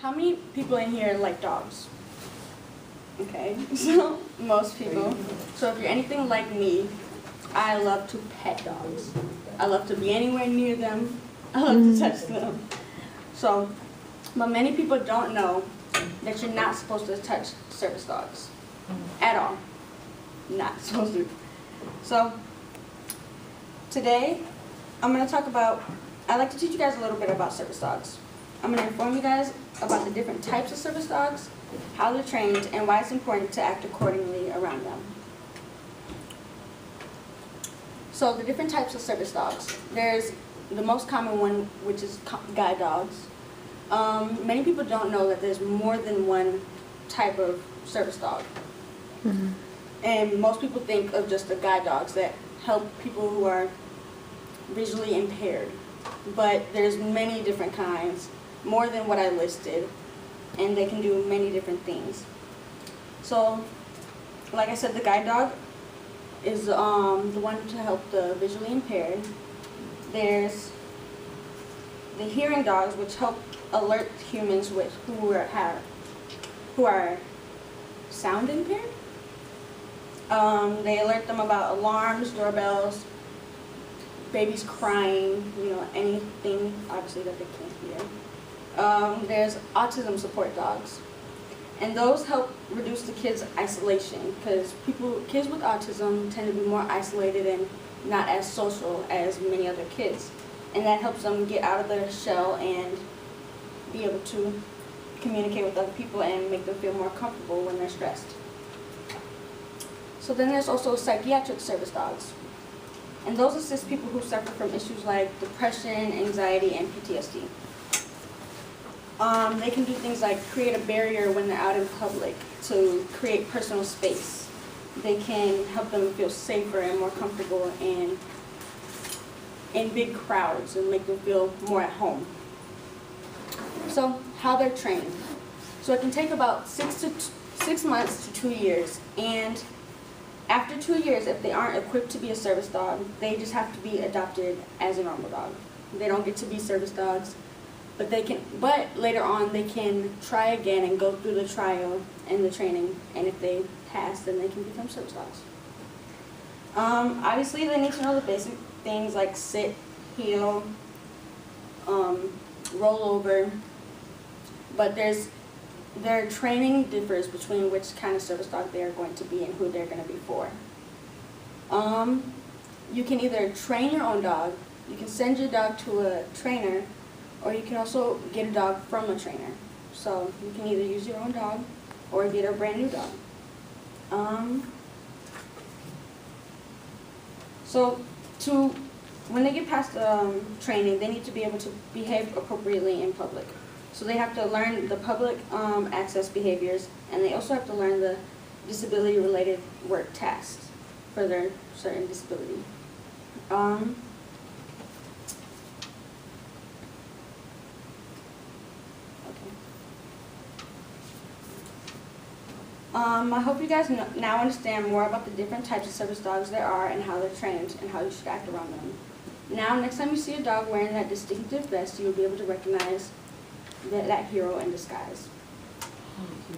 How many people in here like dogs? Okay, so most people. So if you're anything like me, I love to pet dogs. I love to be anywhere near them. I love to touch them. So, but many people don't know that you're not supposed to touch service dogs at all. Not supposed to. So, today, I'm going to talk about, I'd like to teach you guys a little bit about service dogs. I'm going to inform you guys about the different types of service dogs, how they're trained, and why it's important to act accordingly around them. So the different types of service dogs. There's the most common one, which is guide dogs. Many people don't know that there's more than one type of service dog. Mm-hmm. And most people think of just the guide dogs that help people who are visually impaired. But there's many different kinds, more than what I listed, and they can do many different things. So, like I said, the guide dog is the one to help the visually impaired. There's the hearing dogs, which help alert humans who are sound impaired. They alert them about alarms, doorbells, babies crying, anything obviously that they can't hear. There's autism support dogs, and those help reduce the kids' isolation, because kids with autism tend to be more isolated and not as social as many other kids, and that helps them get out of their shell and be able to communicate with other people and make them feel more comfortable when they're stressed. So then there's also psychiatric service dogs, and those assist people who suffer from issues like depression, anxiety, and PTSD. They can do things like create a barrier when they're out in public to create personal space. They can help them feel safer and more comfortable in big crowds and make them feel more at home. So how they're trained. So it can take about 6 months to 2 years, and after 2 years, if they aren't equipped to be a service dog, they just have to be adopted as a normal dog. They don't get to be service dogs, but later on they can try again and go through the trial and the training, and if they pass, then they can become service dogs. Obviously, they need to know the basic things like sit, heel, roll over, but their training differs between which kind of service dog they are going to be and who they're going to be for. You can either train your own dog, you can send your dog to a trainer, or you can also get a dog from a trainer. So you can either use your own dog or get a brand new dog. When they get past training, they need to be able to behave appropriately in public. So they have to learn the public access behaviors, and they also have to learn the disability-related work tasks for their certain disability. I hope you guys now understand more about the different types of service dogs there are and how they're trained and how you should act around them. Now, next time you see a dog wearing that distinctive vest, you will be able to recognize that hero in disguise. Thank you.